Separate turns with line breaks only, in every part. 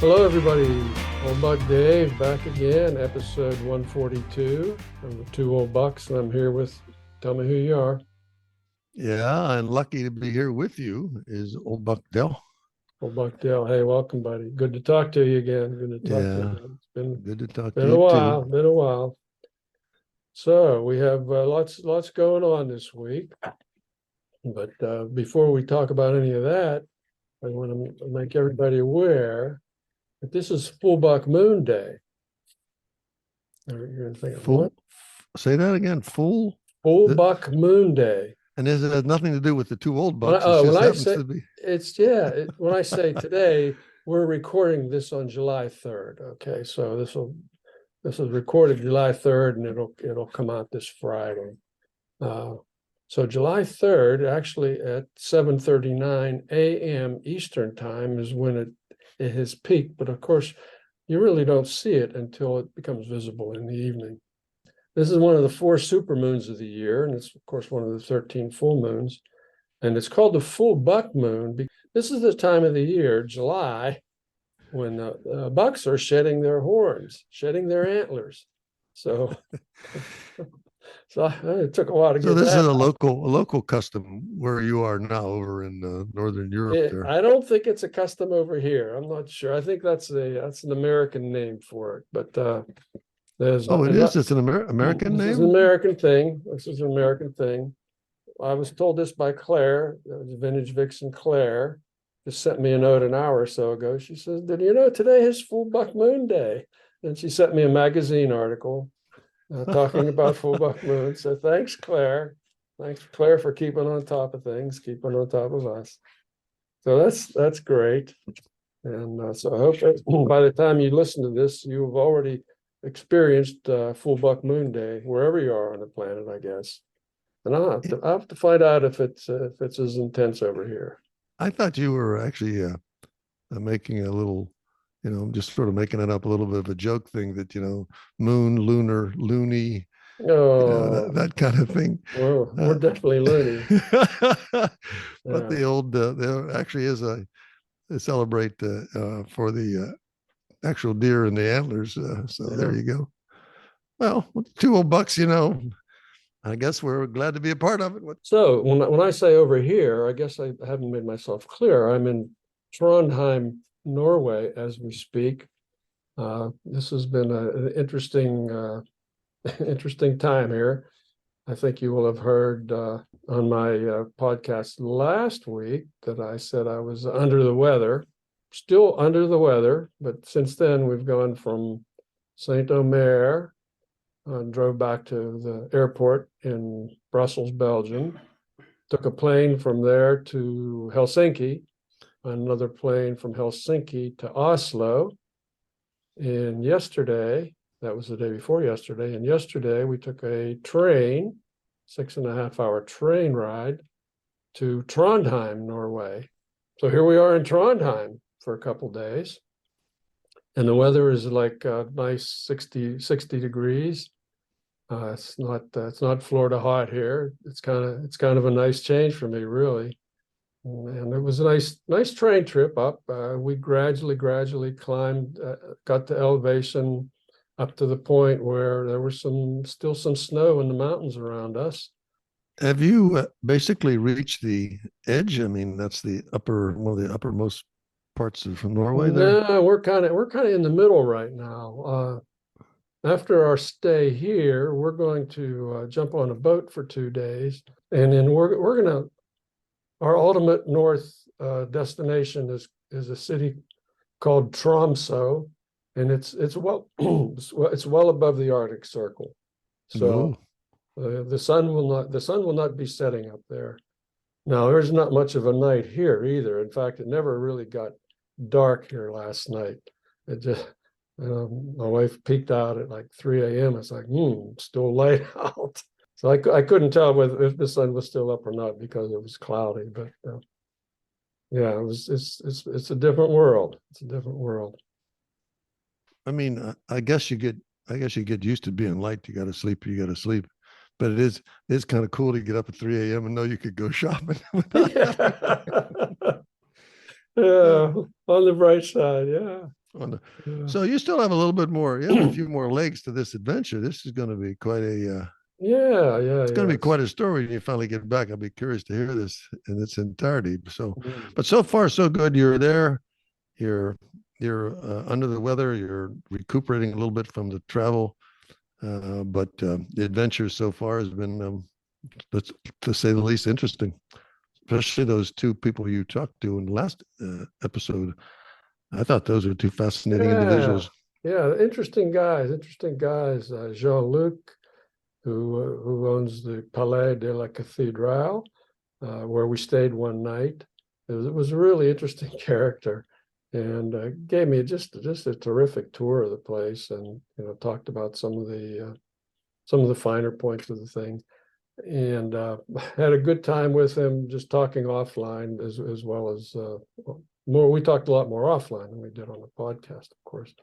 Hello, everybody. Old Buck Dave back again, episode 142 of the Two Old Bucks. And I'm here with, tell me who you are.
Yeah, and lucky to be here with you is old Buck Dell.
Old Buck Dale. Hey, welcome, buddy. Good to talk to you again. Good to talk to you
Yeah,
again. It's been,
good to talk to
been a
you too.
while, been a while. So we have lots going on this week. But before we talk about any of that, I want to make everybody aware that this is Full Buck Moon Day. You're going to think, what?
Say that again. Full.
Full Buck Moon Day.
And it has nothing to do with the two old
When
bucks. It just
I
happens
say
to be.
when I say today, we're recording this on July 3rd. Okay, so this is recorded July 3rd, and it'll come out this Friday. So July 3rd, actually at 7:39 a.m. Eastern time is when it has peaked. But of course, you really don't see it until it becomes visible in the evening. This is one of the 4 supermoons of the year, and it's of course one of the 13 full moons. And it's called the full buck moon. This is the time of the year, July, when the bucks are shedding their horns, shedding their antlers. So, so it took a while to
So
get
this is
that.
a local custom where you are now over in Northern Europe there.
I don't think it's a custom over here. I'm not sure. I think that's an American name for it. But
Oh, it is. It's an American
This is an
name?
American thing. This is an American thing. I was told this by Claire, Vintage Vixen Claire, just sent me a note an hour or so ago. She says, "Did you know today is Full Buck Moon Day?" And she sent me a magazine article talking about Full Buck Moon. So thanks, Claire. Thanks, Claire, for keeping on top of things, keeping on top of us. So that's great. And so I hope that by the time you listen to this, you've already experienced Full Buck Moon Day, wherever you are on the planet, I guess. And I'll have to find out if it's as intense over here.
I thought you were actually making a little, just sort of making it up a little bit of a joke thing that, moon, lunar, loony,
Oh,
that kind of thing.
we're definitely loony.
But
Yeah.
there actually is they celebrate for the actual deer and the antlers. So
Yeah.
there you go. Well, two old bucks, I guess we're glad to be a part of it.
So when I say over here, I guess I haven't made myself clear. I'm in Trondheim, Norway, as we speak. This has been an interesting time here. I think you will have heard on my podcast last week that I said I was under the weather, still under the weather, but since then we've gone from Saint Omer and drove back to the airport in Brussels, Belgium, took a plane from there to Helsinki, another plane from Helsinki to Oslo. And yesterday, that was the day before yesterday, and yesterday we took a train, 6.5 hour train ride to Trondheim, Norway. So here we are in Trondheim for a couple of days. And the weather is like nice 60 degrees. It's not Florida hot here. It's kind of a nice change for me, really. And it was a nice train trip up. We gradually climbed, got to elevation up to the point where there was still some snow in the mountains around us.
Have you basically reached the edge? I mean, that's one of the uppermost parts of Norway there.
No, we're kind of in the middle right now. After our stay here, we're going to jump on a boat for 2 days, and then we're gonna. Our ultimate north destination is a city called Tromsø, and it's well it's well above the Arctic Circle, so the sun will not be setting up there. Now there's not much of a night here either. In fact, it never really got dark here last night. It just my wife peeked out at like 3 a.m. It's like, still light out. So I couldn't tell if the sun was still up or not because it was cloudy. But yeah, it's a different world. It's a different world.
I mean, I guess you get used to being light. You got to sleep. But it's kind of cool to get up at 3 a.m. and know you could go shopping.
Yeah. Yeah, on the bright side, yeah. Yeah.
So you still have a little bit more. You have a few more legs to this adventure. This is going to be quite a.
Yeah,
It's going to
yeah.
be quite a story when you finally get back. I'll be curious to hear this in its entirety. So,
Mm.
but so far so good. You're there. You're under the weather. You're recuperating a little bit from the travel, but the adventure so far has been, let's to say the least, interesting. Especially those two people you talked to in the last episode. I thought those were two fascinating
Yeah,
individuals.
yeah. Interesting guys. Interesting guys. Jean-Luc, who owns the Palais de la Cathédrale, where we stayed one night. It was a really interesting character, and gave me just a terrific tour of the place, and talked about some of the finer points of the thing, and had a good time with him, just talking offline as well as more. We talked a lot more offline than we did on the podcast, of course.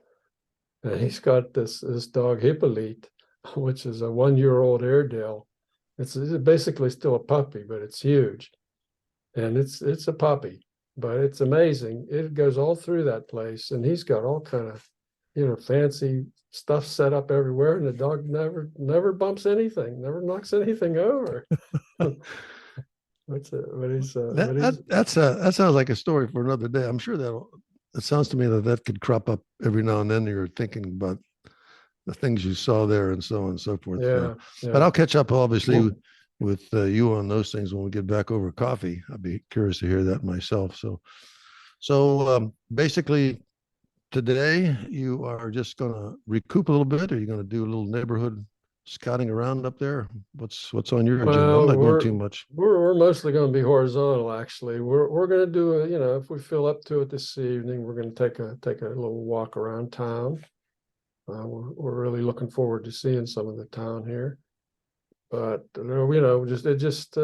And he's got this dog Hippolyte, which is a 1 year old Airedale. It's basically still a puppy, but it's huge, and it's a puppy, but it's amazing. It goes all through that place, and he's got all kind of fancy stuff set up everywhere, and the dog never bumps anything, never knocks anything over.
That sounds like a story for another day. I'm sure it sounds to me that could crop up every now and then. You're thinking about the things you saw there and so on and so forth.
Yeah,
But
yeah.
I'll catch up obviously with you on those things when we get back over coffee. I'd be curious to hear that myself. So basically today you are just going to recoup a little bit. Are you going to do a little neighborhood scouting around up there? What's on your agenda? I'm
Well,
not going
we're
too much.
we're mostly going to be horizontal. Actually, we're going to do if we feel up to it this evening, we're going to take a little walk around town. We're really looking forward to seeing some of the town here. But we just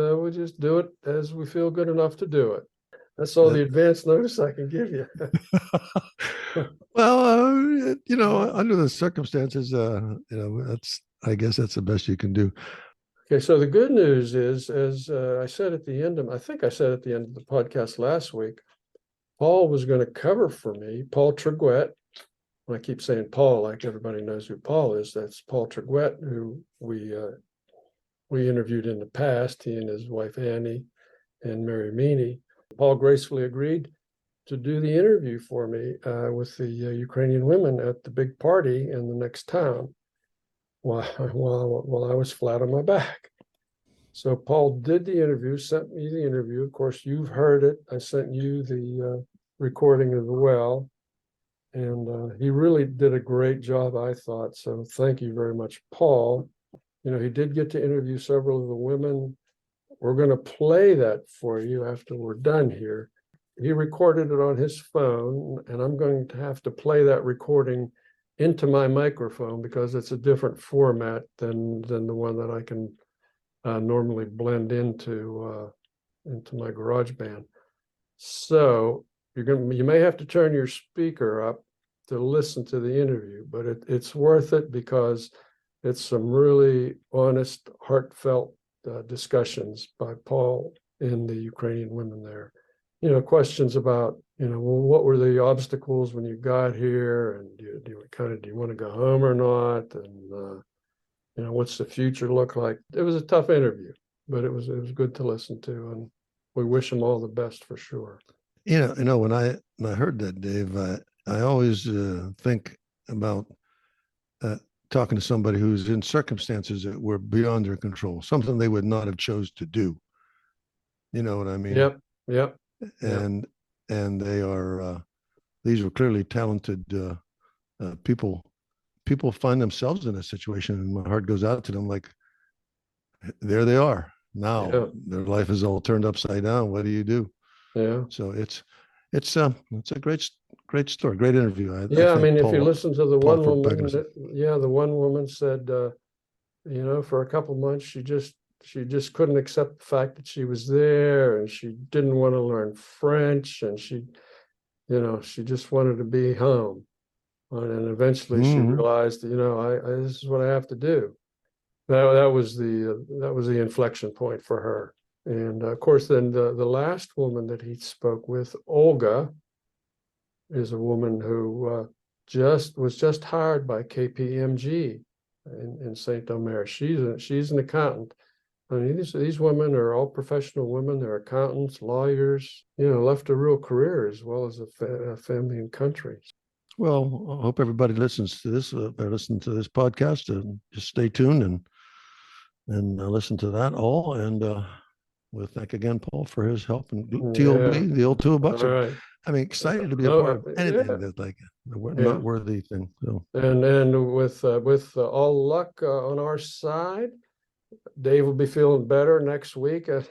do it as we feel good enough to do it. That's all
That,
the advance notice I can give you.
well, under the circumstances, I guess that's the best you can do.
Okay, so the good news is, as I said at the end of, I think I said at the end of the podcast last week, Paul was going to cover for me, Paul Tregouet. I keep saying Paul, like everybody knows who Paul is. That's Paul Tregouet, who we interviewed in the past. He and his wife Annie and Mary Meaney. Paul gracefully agreed to do the interview for me with the Ukrainian women at the big party in the next town while I was flat on my back. So Paul did the interview, sent me the interview. Of course, you've heard it. I sent you the recording as well. And he really did a great job, I thought. So thank you very much, Paul. He did get to interview several of the women. We're going to play that for you after we're done here. He recorded it on his phone, and I'm going to have to play that recording into my microphone because it's a different format than the one that I can normally blend into my GarageBand. So you may have to turn your speaker up to listen to the interview, but it's worth it because it's some really honest, heartfelt discussions by Paul and the Ukrainian women there. Questions about, well, what were the obstacles when you got here, and do you want to go home or not, and what's the future look like? It was a tough interview, but it was good to listen to, and we wish them all the best for sure.
When I heard that, Dave, I always think about talking to somebody who's in circumstances that were beyond their control, something they would not have chose to do. You know what I mean?
Yep.
And they are these were clearly talented people. People find themselves in a situation, and my heart goes out to them. Like, there they are now.
Yeah.
Their life is all turned upside down. What do you do?
Yeah.
So it's a great story, great interview. I
Yeah, I
thank
mean, if you
Paul
listen to the
Paul
one
for backing
woman,
us up.
the one woman said, for a couple months, she just couldn't accept the fact that she was there, and she didn't want to learn French, and she just wanted to be home. And eventually she realized, this is what I have to do. That was the inflection point for her. And of course, then the last woman that he spoke with, Olga, is a woman who was just hired by KPMG in Saint Omer. She's an accountant. I mean, these women are all professional women. They're accountants, lawyers, left a real career as well as a family and country.
Well, I hope everybody listens to this, listen to this podcast, and just stay tuned and listen to that all. And we'll thank again Paul for his help and TOB, the old two bucks.
All right.
I'm excited to be a part of anything that's like a noteworthy thing. So,
and with all luck on our side, Dave will be feeling better next week. And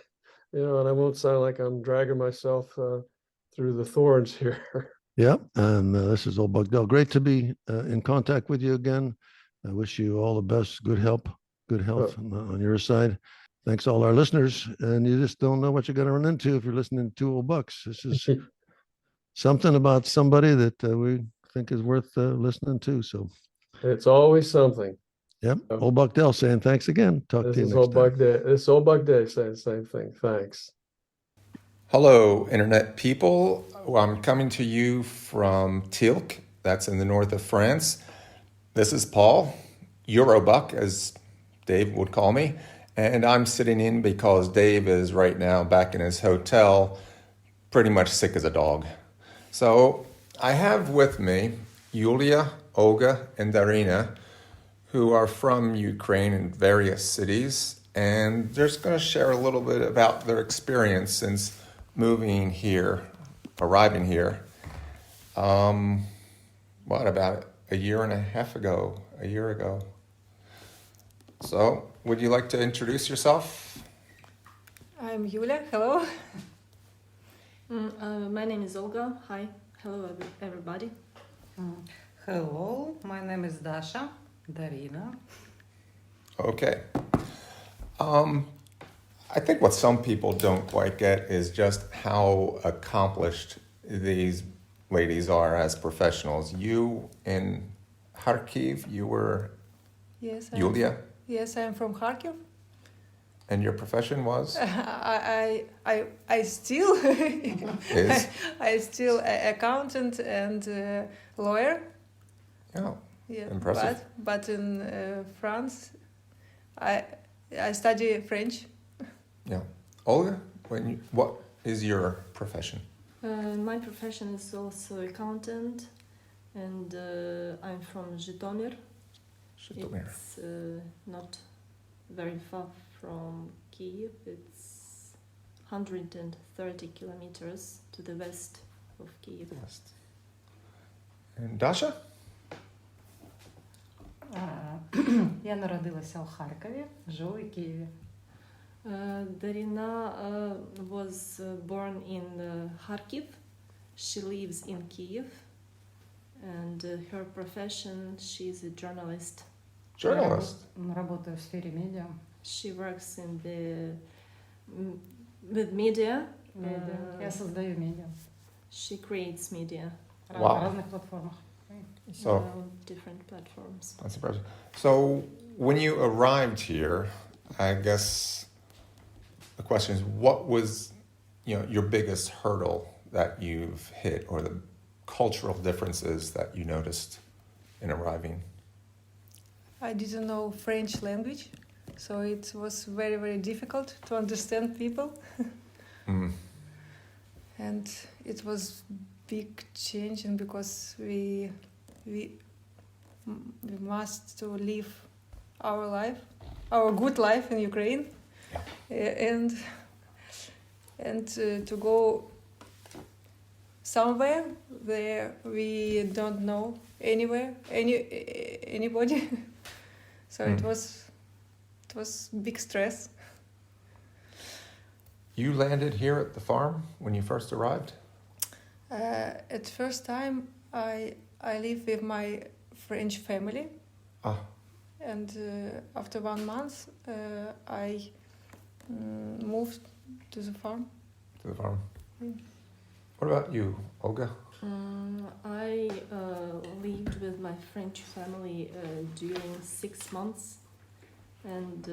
I won't sound like I'm dragging myself through the thorns here.
Yeah, and this is Old Buckdale. Great to be in contact with you again. I wish you all the best, good health on your side. Thanks all our listeners. And you just don't know what you're going to run into if you're listening to Two Old Bucks. This is something about somebody that we think is worth listening to. So
it's always something.
Yep. Old Buckdale saying thanks again. Talk to you next time.
This is Old Buck Day saying the same thing. Thanks.
Hello, Internet people. I'm coming to you from Tilk, that's in the north of France. This is Paul, Eurobuck, as Dave would call me, and I'm sitting in because Dave is right now back in his hotel, pretty much sick as a dog. So I have with me Yulia, Olga, and Darina, who are from Ukraine in various cities, and they're just going to share a little bit about their experience since arriving here, about a year ago. So, would you like to introduce yourself?
I'm Yulia, hello. My name is Olga, hi, hello everybody.
Hello, my name is Dasha, Darina.
Okay. I think what some people don't quite get is just how accomplished these ladies are as professionals. You in Kharkiv, you were Yulia?
Yes, I'm from Kharkiv.
And your profession was?
I still
Is?
I still accountant and lawyer.
Oh,
yeah,
impressive.
But in France, I study French.
Yeah. Olga, what is your profession?
My profession is also accountant, and I'm from Zhytomyr. It's not very far from Kyiv. It's 130 kilometers to the west of Kyiv.
West. And Dasha?
Я народилася у Харкові, живу у Києві.
Darina was born in Kharkiv. She lives in Kyiv, and her profession, she's a journalist.
Journalist?
Работаю в сфере медиа.
She works with media.
Я создаю медиа.
She creates media.
Wow.
На разных платформах.
So,
different platforms.
that's impressive. So, when you arrived here, I guess the question is, what was, your biggest hurdle that you've hit, or the cultural differences that you noticed in arriving?
I didn't know French language, so it was very, very difficult to understand people. And it was big change, and because we must to live our life, our good life in Ukraine, and to go somewhere where we don't know anybody. So it was big stress.
You landed here at the farm when you first arrived?
At first time, I live with my French family. And after 1 month, I moved to the farm.
To the farm. What about you, Olga?
I lived with my French family during 6 months, and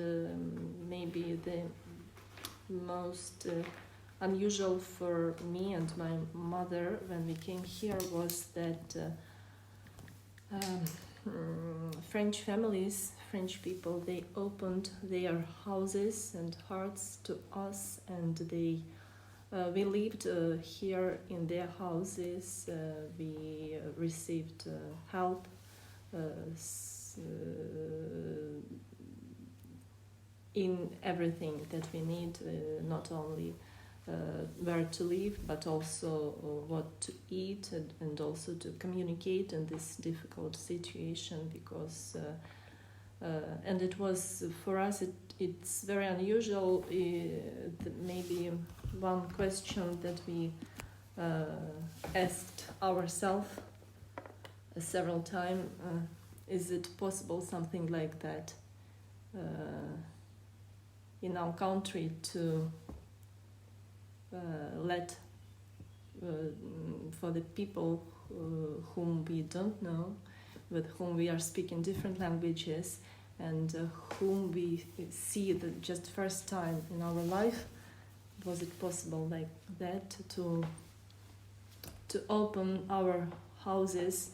maybe the most unusual for me and my mother when we came here was that French families, French people, they opened their houses and hearts to us, and we lived here in their houses. We received help, in everything that we need, not only where to live, but also what to eat, and also to communicate in this difficult situation, because and it was for us, it's very unusual. Maybe one question that we asked ourselves several times, is it possible something like that in our country, to let for the people whom we don't know, with whom we are speaking different languages, and whom we see the just first time in our life, was it possible like that to open our houses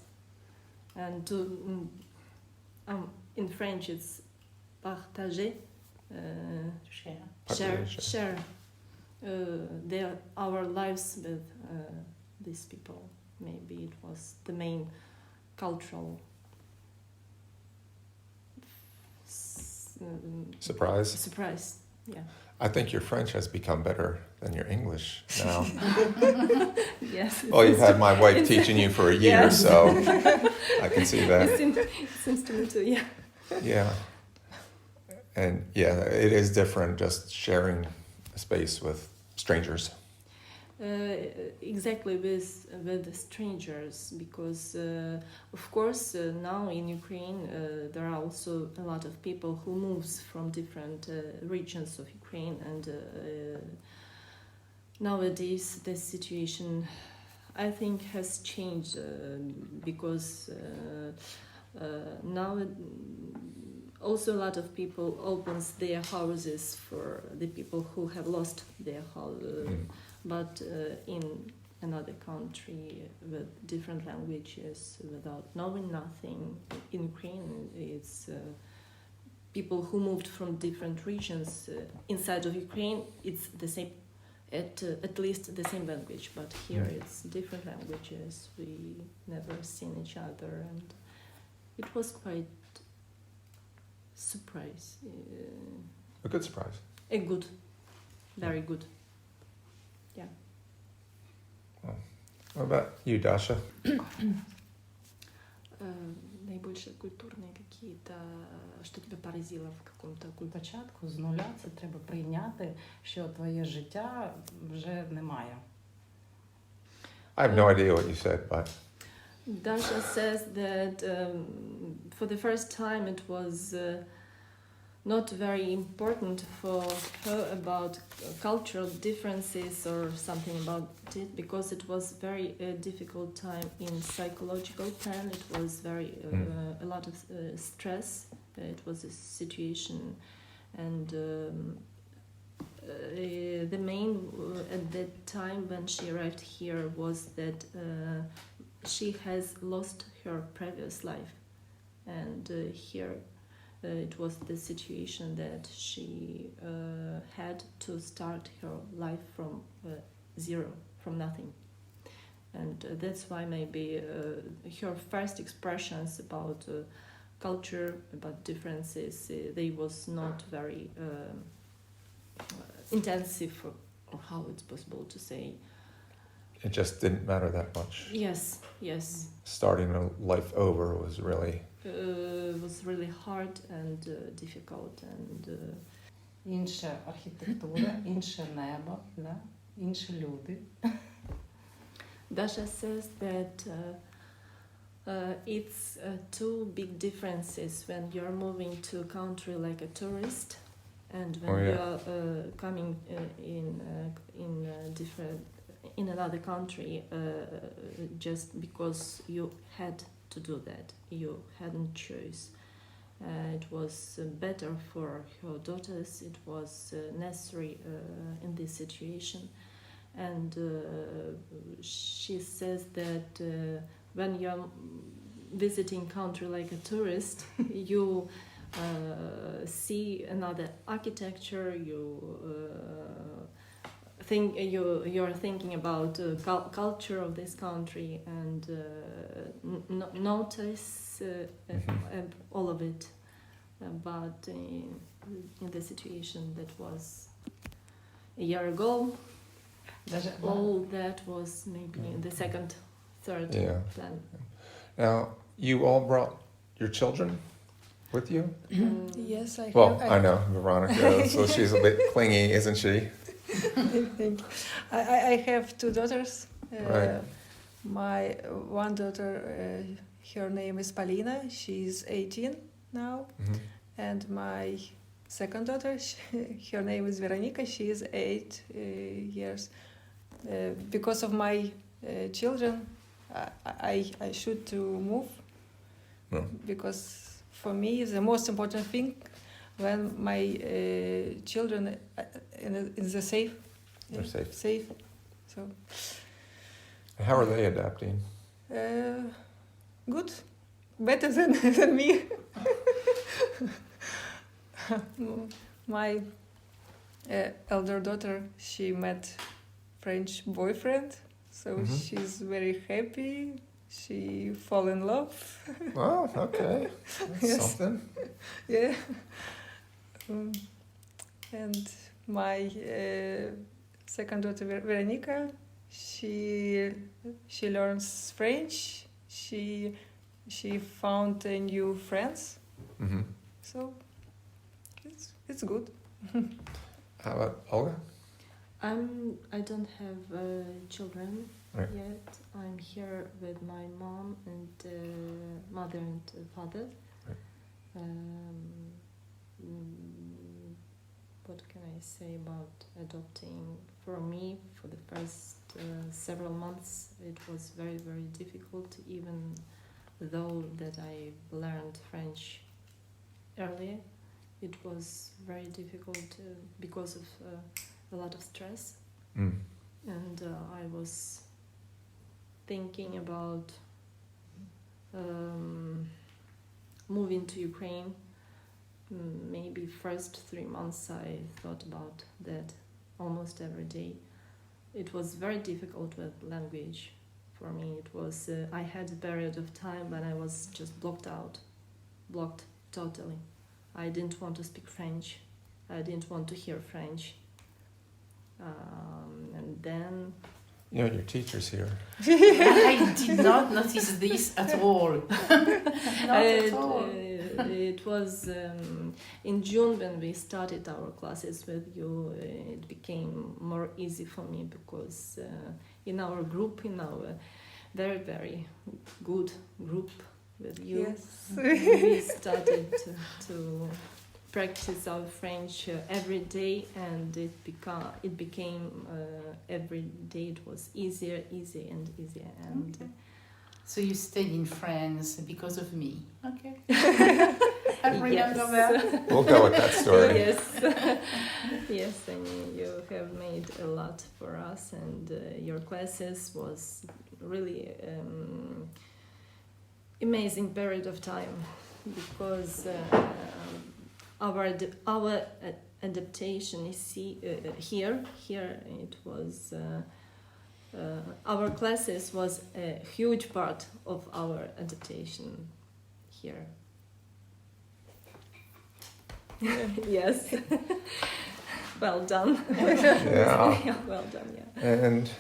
and to in French it's partager, share our lives with these people. Maybe it was the main cultural surprise. Yeah.
I think your French has become better than your English now.
Yes.
Well, you've had my wife teaching you for a year,
Yes.
so I can see that.
It seems to me too, yeah.
Yeah. And yeah, it is different just sharing a space with strangers.
Exactly, with the strangers, because of course now in Ukraine there are also a lot of people who moves from different regions of Ukraine, and nowadays the situation, I think, has changed, because now also a lot of people opens their houses for the people who have lost their house. But in another country with different languages, without knowing nothing. In Ukraine, it's people who moved from different regions inside of Ukraine. It's the same, at least the same language. But here it's different languages. We never seen each other, and it was quite surprise.
A good surprise.
Very good.
What about you, Dasha?
Наибольшие культурные какие-то, что тебя поразило в каком-то культуре?
Спочатку з нуля це треба прийняти, що твоє життя вже немає.
I have no idea what you said, but
Dasha says that for the first time it was not very important for her about cultural differences or something about it, because it was very difficult time in psychological plan. It was very a lot of stress. It was a situation, and the main at that time when she arrived here was that she has lost her previous life, and here it was the situation that she had to start her life from zero, from nothing. And that's why maybe her first expressions about culture, about differences, they was not very intensive, or how it's possible to say.
it just didn't matter that much.
Yes.
Starting a life over was really...
Was really hard and difficult, and
Інша архітектура, інше небо, да? Інші люди.
Dasha says that it's two big differences when you're moving to a country like a tourist, and when you're coming in another country just because you had to do that. You hadn't choice. It was better for her daughters. It was necessary in this situation. And she says that when you're visiting country like a tourist, you see another architecture. You're thinking about culture of this country and notice all of it. But in the situation that was a year ago, all that was maybe in the second, third plan.
Now, you all brought your children with you?
Yes, I
Well,
have.
I know Veronica, so she's a bit clingy, isn't she?
Thank you. I have two daughters.
Right.
My one daughter, her name is Polina. She's 18 now.
Mm-hmm.
And my second daughter, her name is Veronica. She is 8 years. Because of my children, I should to move.
No.
Because for me, the most important thing when my children in the safe.
They're safe.
Safe. So.
How are they adapting?
Good. Better than me. My elder daughter, she met French boyfriend, so she's very happy. She fall in love.
Well, okay. That's
Yes.
something.
Yeah. And my second daughter, Veronica, she learns French. She found a new friends.
Mm-hmm.
So it's good.
How about Olga?
I don't have children
Right.
yet. I'm here with my mom and mother and father.
Right.
What can I say about adopting? For me, for the first several months, it was very, very difficult, even though that I learned French earlier. It was very difficult because of a lot of stress.
Mm.
And I was thinking about moving to Ukraine. Maybe first 3 months I thought about that almost every day. It was very difficult with language for me. It was I had a period of time when I was just blocked totally. I didn't want to speak French. I didn't want to hear French. And then
You know, your teacher's here.
I did not notice this at all. Not at all.
It was in June when we started our classes with you. It became more easy for me because in our group, in our very, very good group with you,
Yes.
we started to practice our French every day, and it became every day it was easier and easier. And
Okay.
So you stayed in France because of me. Okay. I remember
Yes.
that.
We'll go with that story.
Yes, yes, and you have made a lot for us, and your classes was really amazing period of time because our adaptation is here. Here it was. Our classes was a huge part of our adaptation here. Yes. Well done.
Yeah.
Well done, yeah.
And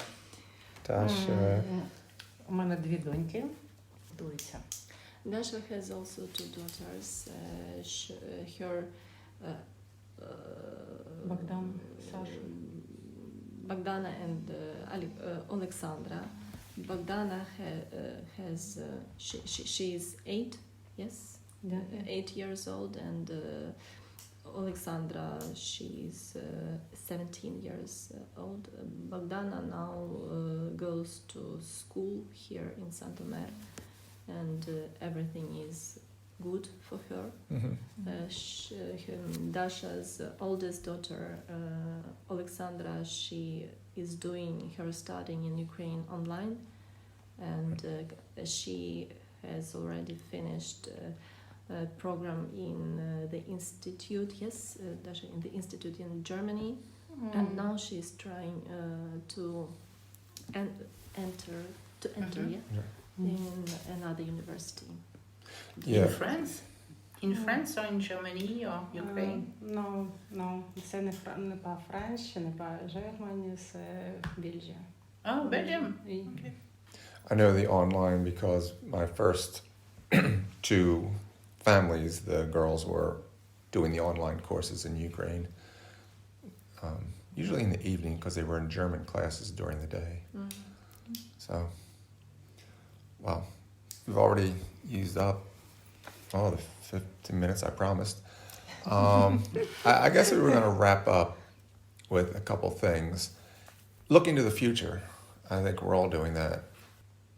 Dasha.
У мене дві доньки. Дуйся.
Dasha has also two daughters. Her
Богдан, Саша.
Bogdana and Alexandra. Bogdana has she is 8, yes,
Да.
8 years old, and Alexandra she's 17 years old. Bogdana now goes to school here in Saint Omer, and everything is good for her.
Mm-hmm.
Dasha's oldest daughter, Alexandra, she is doing her studying in Ukraine online, and she has already finished a program in the institute. Yes, Dasha, in the institute in Germany, and now she's trying to enter. In another university.
Yeah.
In France? In France or in Germany or Ukraine?
No, це не по Франції, не по Германії, це Бельгія.
Oh, Belgium.
Okay.
I know the online because my first two families, the girls were doing the online courses in Ukraine, usually in the evening because they were in German classes during the day. So, wow, we've already used up the 15 minutes I promised. I guess we were going to wrap up with a couple things. Looking to the future, I think we're all doing that.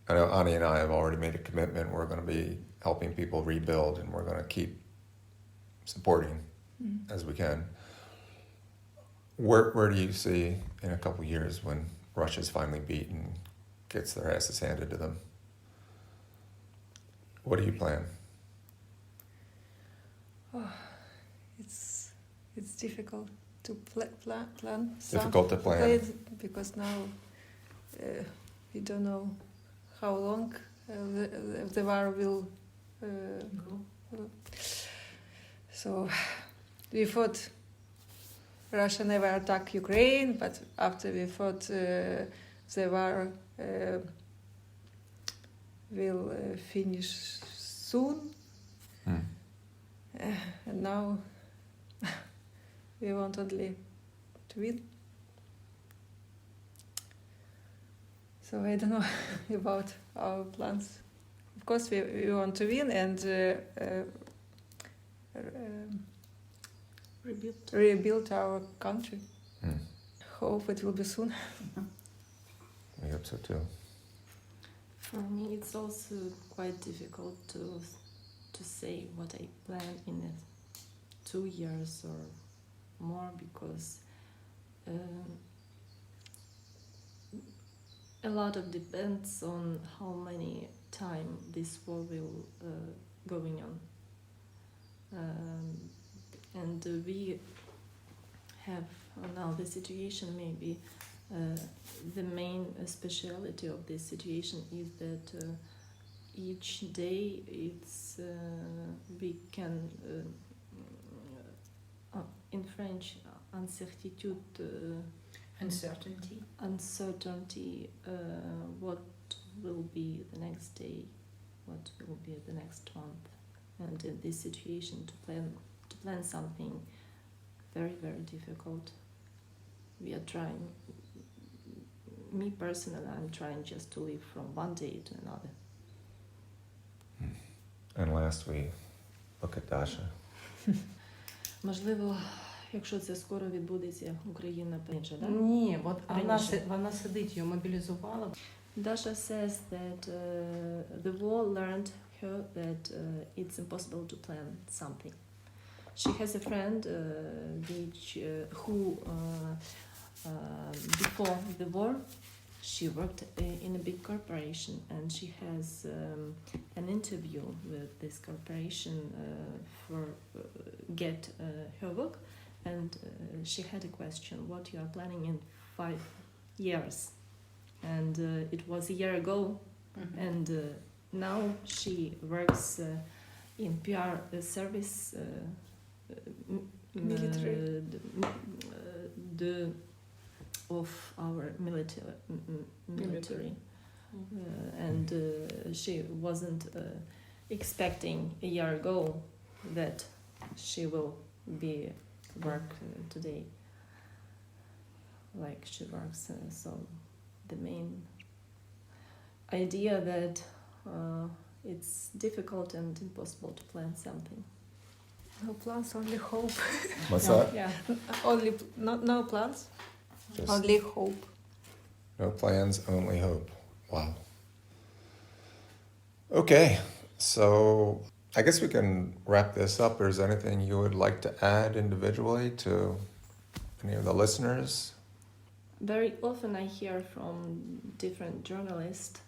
I know Ani and I have already made a commitment. We're going to be helping people rebuild, and we're going to keep supporting as we can. Where do you see in a couple years when Russia's finally beaten, gets their asses handed to them? What do you plan?
It's difficult to plan.
Difficult to plan.
Because now we don't know how long the war will go. So we thought Russia never attacked Ukraine, but after we thought the war will finish soon. And now we want only to win. So I don't know about our plans. Of course, we want to win and rebuild our country. Hope it will be soon.
We hope so too.
For me, it's also quite difficult to say what I plan in 2 years or more, because a lot of depends on how many time this war will going on. And we have now the situation, maybe the main speciality of this situation is that each day it's we can in French uncertainty what will be the next day, what will be the next month, and in this situation to plan something very, very difficult. We are trying, me personally, I'm trying just to live from one day to another.
And last we look at Dasha.
Можливо, якщо це скоро відбудеться, Україна переможе, да?
Ні, от
Раніше.
вона сидить, її мобілізувала.
Dasha says that the war learned her that it's impossible to plan something. She has a friend who before the war she worked in a big corporation, and she has an interview with this corporation for get her work, and she had a question, what you are planning in 5 years, and it was a year ago. And now she works in PR service,
Military.
Of our military. And she wasn't expecting a year ago that she will be work today like she works. So the main idea that it's difficult and impossible to plan something.
No plans, only hope.
What's that?
Yeah.
Only no plans,
Just
only hope.
no plans, only hope. Wow. Okay, so I guess we can wrap this up. Is there anything you would like to add individually to any of the listeners?
Very often I hear from different journalists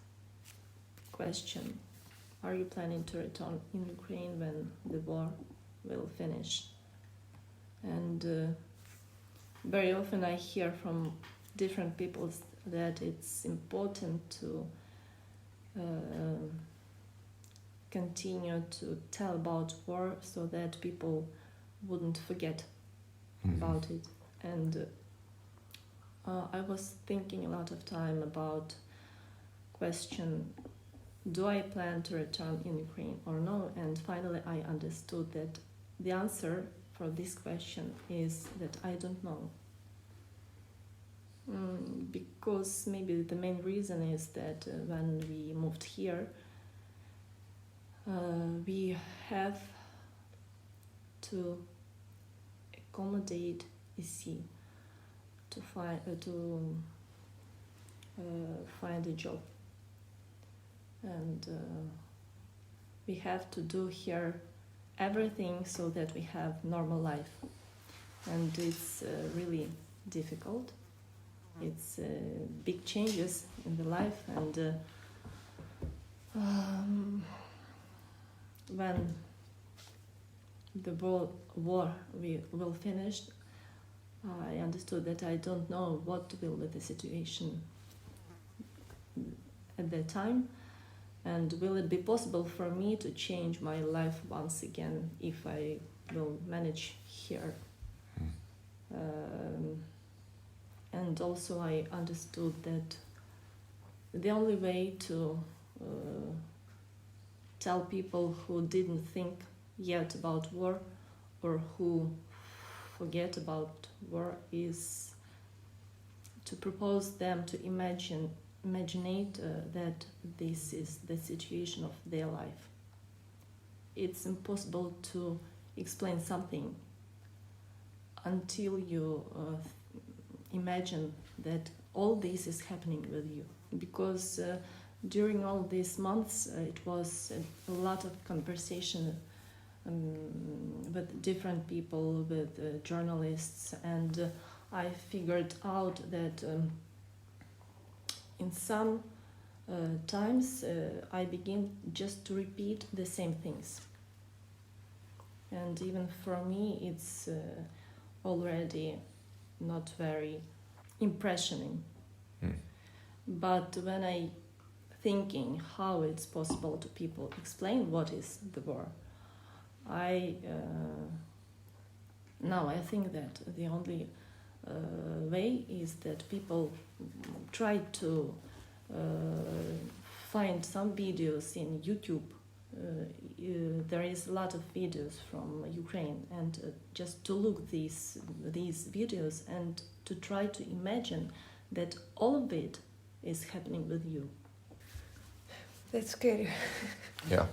question are you planning to return in Ukraine when the war will finish? And very often I hear from different people that it's important to continue to tell about war so that people wouldn't forget about it. And I was thinking a lot of time about question, do I plan to return in Ukraine or no? And finally I understood that the answer for this question is that I don't know. Because maybe the main reason is that when we moved here, we have to accommodate EC to find a job, and we have to do here everything so that we have normal life, and it's really difficult. It's big changes in the life, and when the war will finish, I understood that I don't know what will be the situation at that time, and will it be possible for me to change my life once again if I will manage here. And also I understood that the only way to tell people who didn't think yet about war or who forget about war is to propose them to imagine that this is the situation of their life. It's impossible to explain something until you imagine that all this is happening with you, because during all these months it was a lot of conversation with different people, with journalists, and I figured out that in some times I begin just to repeat the same things, and even for me it's already not very impressioning. But when I thinking how it's possible to people explain what is the war, now I think that the only way is that people try to find some videos in YouTube. There is a lot of videos from Ukraine, and just to look these videos and to try to imagine that all of it is happening with you.
That's scary.
Yeah.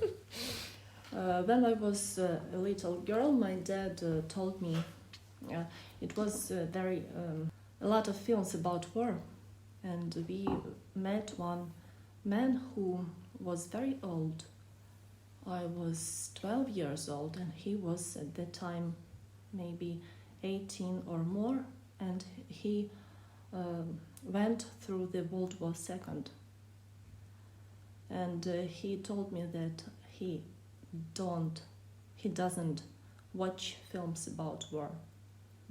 When I was a little girl, my dad told me it was a lot of films about war, and we met one man who was very old. I was 12 years old and he was at that time maybe 18 or more, and he went through the World War II. And he told me that he doesn't watch films about war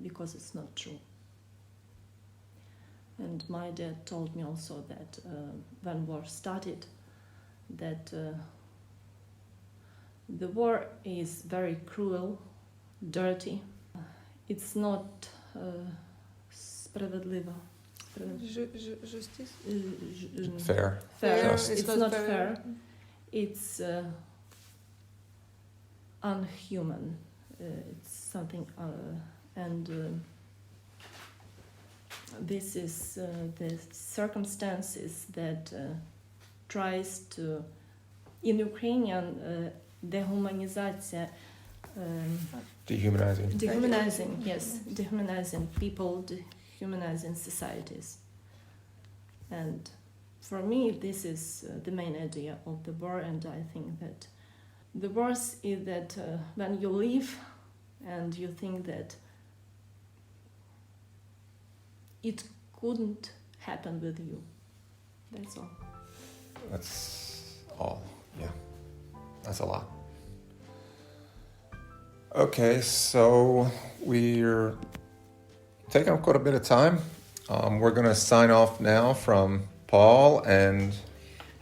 because it's not true. And my dad told me also that when war started, that the war is very cruel, dirty. It's not справедливо.
Justice?
Fair.
Fair.
Just.
It's not fair. It's inhuman. It's something, and this is the circumstances that tries to, in Ukrainian, dehumanization.
Dehumanizing.
Dehumanizing, yes, dehumanizing people, dehumanizing societies. And for me, this is the main idea of the war, and I think that the worst is that when you live and you think that it couldn't happen with you. That's all.
That's all. Yeah. That's a lot. Okay, so we're taking up quite a bit of time. We're going to sign off now from Paul and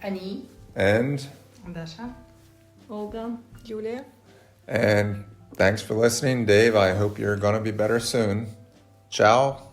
Annie.
Dasha.
Olga.
Yulia.
And thanks for listening, Dave. I hope you're going to be better soon. Ciao.